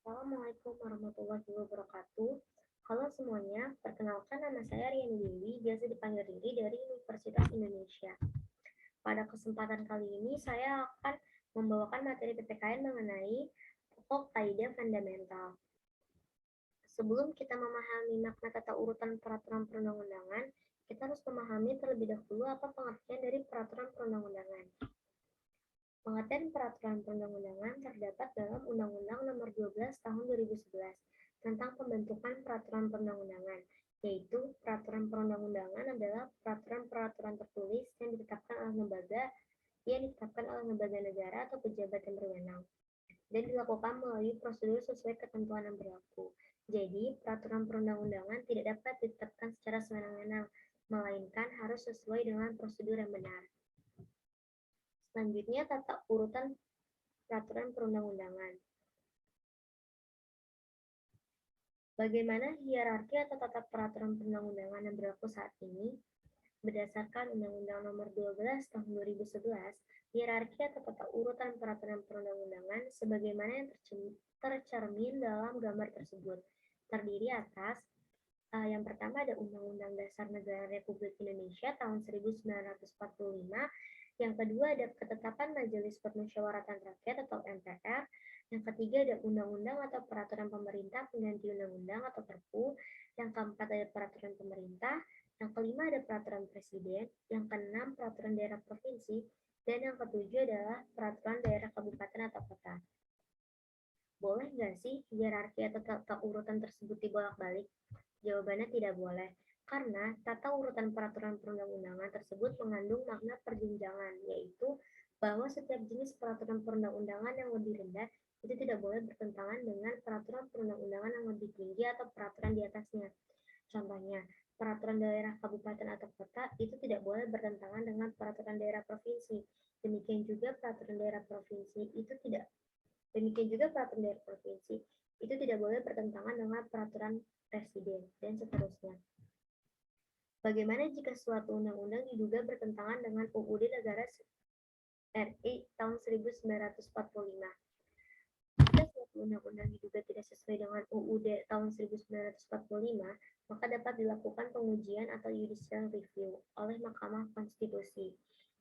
Assalamualaikum warahmatullahi wabarakatuh. Halo semuanya, perkenalkan nama saya Riani Dewi, biasa dipanggil Riri dari Universitas Indonesia. Pada kesempatan kali ini saya akan membawakan materi PPKN mengenai pokok kaidah fundamental. Sebelum kita memahami makna tata urutan peraturan perundang-undangan, kita harus memahami terlebih dahulu apa pengertian dari peraturan perundang-undangan. Pengertian peraturan perundang-undangan terdapat dalam Undang-Undang Nomor 12 Tahun 2011 tentang pembentukan peraturan perundang-undangan, yaitu peraturan perundang-undangan adalah peraturan-peraturan tertulis yang ditetapkan oleh lembaga negara atau pejabat yang berwenang dan dilakukan melalui prosedur sesuai ketentuan yang berlaku. Jadi, peraturan perundang-undangan tidak dapat ditetapkan secara sewenang-wenang, melainkan harus sesuai dengan prosedur yang benar. Selanjutnya, tata urutan peraturan perundang-undangan. Bagaimana hierarki atau tata peraturan perundang-undangan yang berlaku saat ini? Berdasarkan Undang-Undang Nomor 12 Tahun 2011, hierarki atau tata urutan peraturan perundang-undangan sebagaimana yang tercermin dalam gambar tersebut terdiri atas yang pertama ada Undang-Undang Dasar Negara Republik Indonesia tahun 1945. Yang kedua ada Ketetapan Majelis Permusyawaratan Rakyat atau MPR. Yang ketiga ada Undang-Undang atau Peraturan Pemerintah Pengganti Undang-Undang atau Perpu. Yang keempat ada Peraturan Pemerintah. Yang kelima ada Peraturan Presiden. Yang keenam Peraturan Daerah Provinsi. Dan yang ketujuh adalah Peraturan Daerah Kabupaten atau Kota. Boleh nggak sih hierarki atau tata urutan tersebut dibolak-balik? Jawabannya tidak boleh, karena tata urutan peraturan perundang-undangan tersebut mengandung makna perjenjangan, yaitu bahwa setiap jenis peraturan perundang-undangan yang lebih rendah itu tidak boleh bertentangan dengan peraturan perundang-undangan yang lebih tinggi atau peraturan di atasnya. Contohnya, peraturan daerah kabupaten atau kota itu tidak boleh bertentangan dengan peraturan daerah provinsi. Demikian juga peraturan daerah provinsi itu tidak boleh bertentangan dengan peraturan presiden, dan seterusnya. Bagaimana jika suatu undang-undang diduga bertentangan dengan UUD Negara RI tahun 1945? Jika suatu undang-undang diduga tidak sesuai dengan UUD tahun 1945, maka dapat dilakukan pengujian atau judicial review oleh Mahkamah Konstitusi.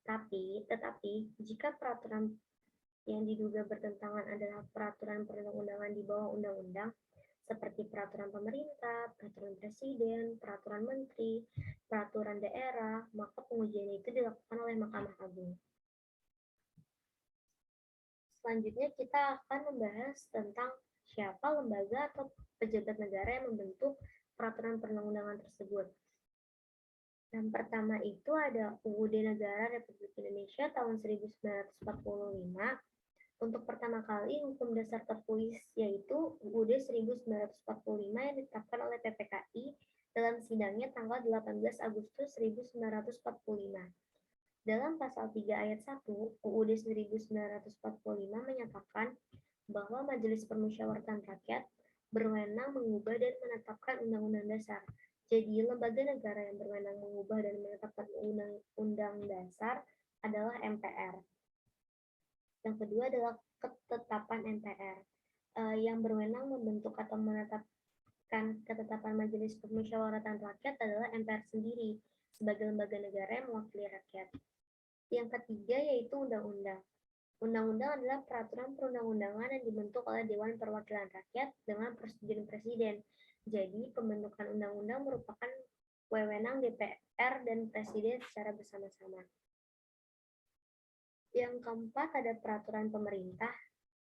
Tetapi, jika peraturan yang diduga bertentangan adalah peraturan perundang-undangan di bawah undang-undang, seperti peraturan pemerintah, peraturan presiden, peraturan menteri, peraturan daerah, maka pengujian itu dilakukan oleh Mahkamah Agung. Selanjutnya kita akan membahas tentang siapa lembaga atau pejabat negara yang membentuk peraturan perundang-undangan tersebut. Yang pertama itu ada UUD Negara Republik Indonesia tahun 1945. Untuk pertama kali, hukum dasar tertulis yaitu UUD 1945 yang ditetapkan oleh PPKI dalam sidangnya tanggal 18 Agustus 1945. Dalam pasal 3 ayat 1, UUD 1945 menyatakan bahwa Majelis Permusyawaratan Rakyat berwenang mengubah dan menetapkan undang-undang dasar. Jadi, lembaga negara yang berwenang mengubah dan menetapkan undang-undang dasar adalah MPR. Yang kedua adalah ketetapan MPR yang berwenang membentuk atau menetapkan ketetapan Majelis Permusyawaratan Rakyat adalah MPR sendiri sebagai lembaga negara yang mewakili rakyat. Yang ketiga yaitu undang-undang. Undang-undang adalah peraturan perundang-undangan yang dibentuk oleh Dewan Perwakilan Rakyat dengan persetujuan Presiden. Jadi, pembentukan undang-undang merupakan wewenang DPR dan Presiden secara bersama-sama. Yang keempat ada peraturan pemerintah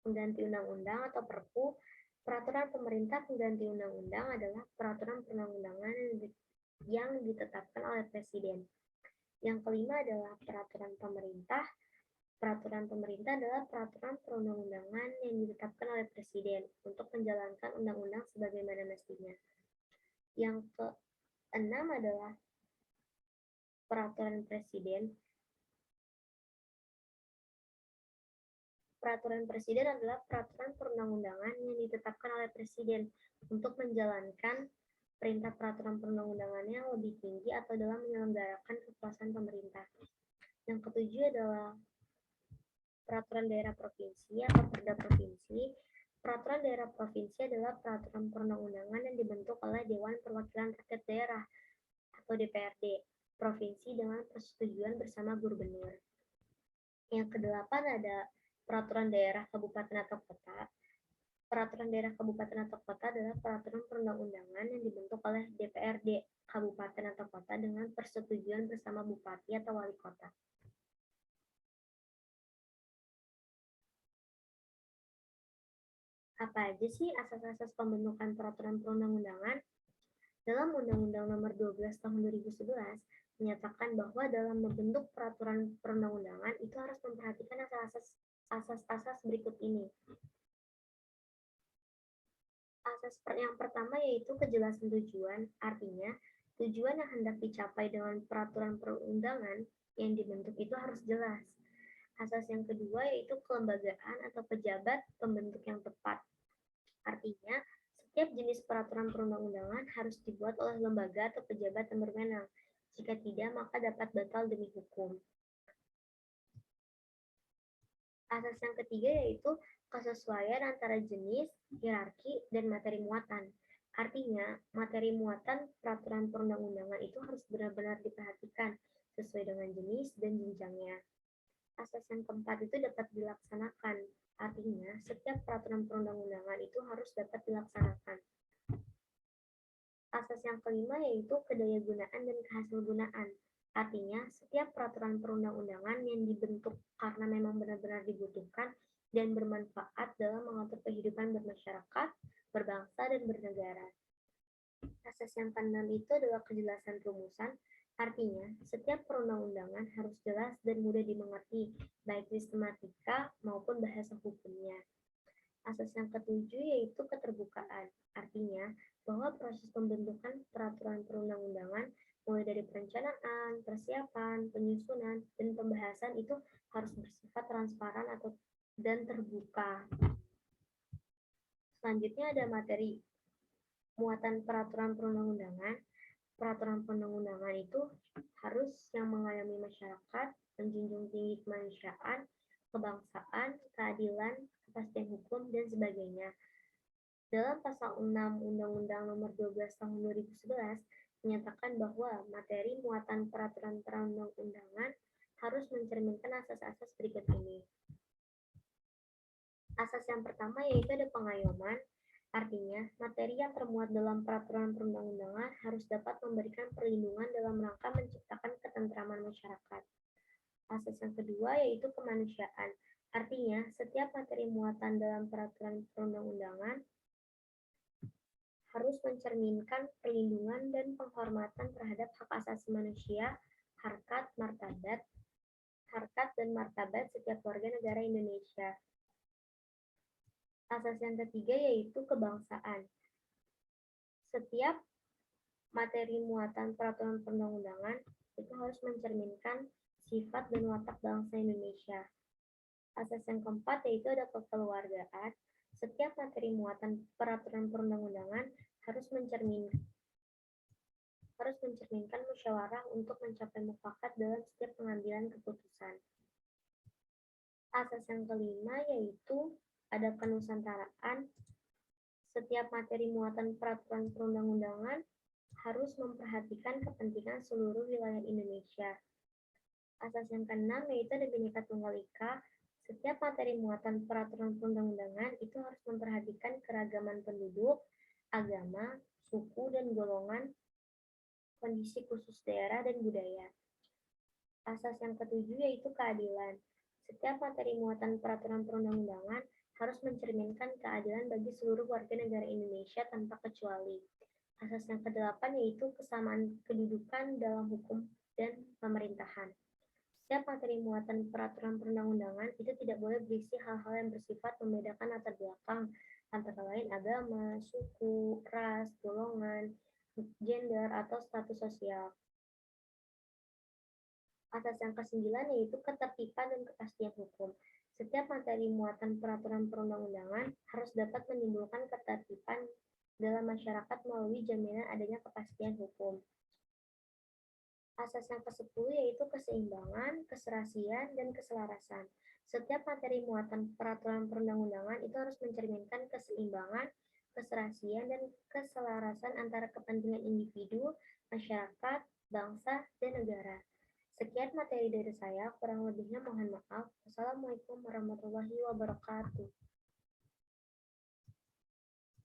pengganti undang-undang atau Perpu. Peraturan pemerintah pengganti undang-undang adalah peraturan perundang-undangan yang ditetapkan oleh Presiden. Yang kelima adalah peraturan pemerintah. Peraturan pemerintah adalah peraturan perundang-undangan yang ditetapkan oleh Presiden untuk menjalankan undang-undang sebagaimana mestinya. Yang keenam adalah peraturan Presiden. Peraturan Presiden adalah peraturan perundang-undangan yang ditetapkan oleh Presiden untuk menjalankan perintah peraturan perundang-undangannya yang lebih tinggi atau dalam menyelenggarakan kekuasaan pemerintah. Yang ketujuh adalah peraturan daerah provinsi atau perda provinsi. Peraturan daerah provinsi adalah peraturan perundang-undangan yang dibentuk oleh Dewan Perwakilan Rakyat Daerah atau DPRD provinsi dengan persetujuan bersama gubernur. Yang kedelapan ada peraturan daerah kabupaten atau kota. Peraturan daerah kabupaten atau kota adalah peraturan perundang-undangan yang dibentuk oleh DPRD kabupaten atau kota dengan persetujuan bersama bupati atau wali kota. Apa aja sih asas-asas pembentukan peraturan perundang-undangan? Dalam Undang-Undang Nomor 12 Tahun 2011 menyatakan bahwa dalam membentuk peraturan perundang-undangan itu harus memperhatikan asas-asas berikut ini. Asas yang pertama yaitu kejelasan tujuan, artinya tujuan yang hendak dicapai dengan peraturan perundangan yang dibentuk itu harus jelas. Asas yang kedua yaitu kelembagaan atau pejabat pembentuk yang tepat. Artinya, setiap jenis peraturan perundang-undangan harus dibuat oleh lembaga atau pejabat yang berwenang. Jika tidak, maka dapat batal demi hukum. Asas yang ketiga yaitu kesesuaian antara jenis, hierarki, dan materi muatan. Artinya, materi muatan peraturan perundang-undangan itu harus benar-benar diperhatikan sesuai dengan jenis dan jenjangnya. Asas yang keempat itu dapat dilaksanakan. Artinya, setiap peraturan perundang-undangan itu harus dapat dilaksanakan. Asas yang kelima yaitu kedayagunaan dan kehasilgunaan. Artinya, setiap peraturan perundang-undangan yang dibentuk karena memang benar-benar dibutuhkan dan bermanfaat dalam mengatur kehidupan bermasyarakat, berbangsa, dan bernegara. Asas yang keenam itu adalah kejelasan rumusan. Artinya, setiap perundang-undangan harus jelas dan mudah dimengerti, baik sistematika maupun bahasa hukumnya. Asas yang ketujuh yaitu keterbukaan. Artinya, bahwa proses pembentukan peraturan perundang-undangan mulai dari perencanaan, persiapan, penyusunan, dan pembahasan itu harus bersifat transparan dan terbuka. Selanjutnya ada materi muatan peraturan perundang-undangan. Peraturan perundang-undangan itu harus yang mengayomi masyarakat, menjunjung tinggi kemanusiaan, kebangsaan, keadilan, kepastian hukum, dan sebagainya. Dalam pasal 6 Undang-Undang Nomor 12 Tahun 2011 menyatakan bahwa materi muatan peraturan perundang-undangan harus mencerminkan asas-asas berikut ini. Asas yang pertama yaitu ada pengayoman. Artinya, materi yang termuat dalam peraturan perundang-undangan harus dapat memberikan perlindungan dalam rangka menciptakan ketentraman masyarakat. Asas yang kedua yaitu kemanusiaan. Artinya, setiap materi muatan dalam peraturan perundang-undangan harus mencerminkan perlindungan dan penghormatan terhadap hak asasi manusia, harkat dan martabat setiap warga negara Indonesia. Asas yang ketiga yaitu kebangsaan. Setiap materi muatan peraturan perundang-undangan itu harus mencerminkan sifat dan watak bangsa Indonesia. Asas yang keempat yaitu ada kekeluargaan. Setiap materi muatan peraturan perundang-undangan harus mencerminkan musyawarah untuk mencapai mufakat dalam setiap pengambilan keputusan. Asas yang kelima yaitu ada kenusantaraan. Setiap materi muatan peraturan perundang-undangan harus memperhatikan kepentingan seluruh wilayah Indonesia. Asas yang keenam yaitu ada Bhinneka Tunggal Ika. Setiap materi muatan peraturan perundang-undangan itu harus memperhatikan keragaman penduduk, agama, suku, dan golongan, kondisi khusus daerah, dan budaya. Asas yang ketujuh yaitu keadilan. Setiap materi muatan peraturan perundang-undangan harus mencerminkan keadilan bagi seluruh warga negara Indonesia tanpa kecuali. Asas yang kedelapan yaitu kesamaan kedudukan dalam hukum dan pemerintahan. Setiap materi muatan peraturan perundang-undangan itu tidak boleh berisi hal-hal yang bersifat membedakan latar belakang, antara lain agama, suku, ras, golongan, gender, atau status sosial. Asas yang kesembilan yaitu ketertiban dan kepastian hukum. Setiap materi muatan peraturan perundang-undangan harus dapat menimbulkan ketertiban dalam masyarakat melalui jaminan adanya kepastian hukum. Asas yang ke-10 yaitu keseimbangan, keserasian, dan keselarasan. Setiap materi muatan peraturan perundang-undangan itu harus mencerminkan keseimbangan, keserasian, dan keselarasan antara kepentingan individu, masyarakat, bangsa, dan negara. Sekian materi dari saya, kurang lebihnya mohon maaf. Wassalamualaikum warahmatullahi wabarakatuh.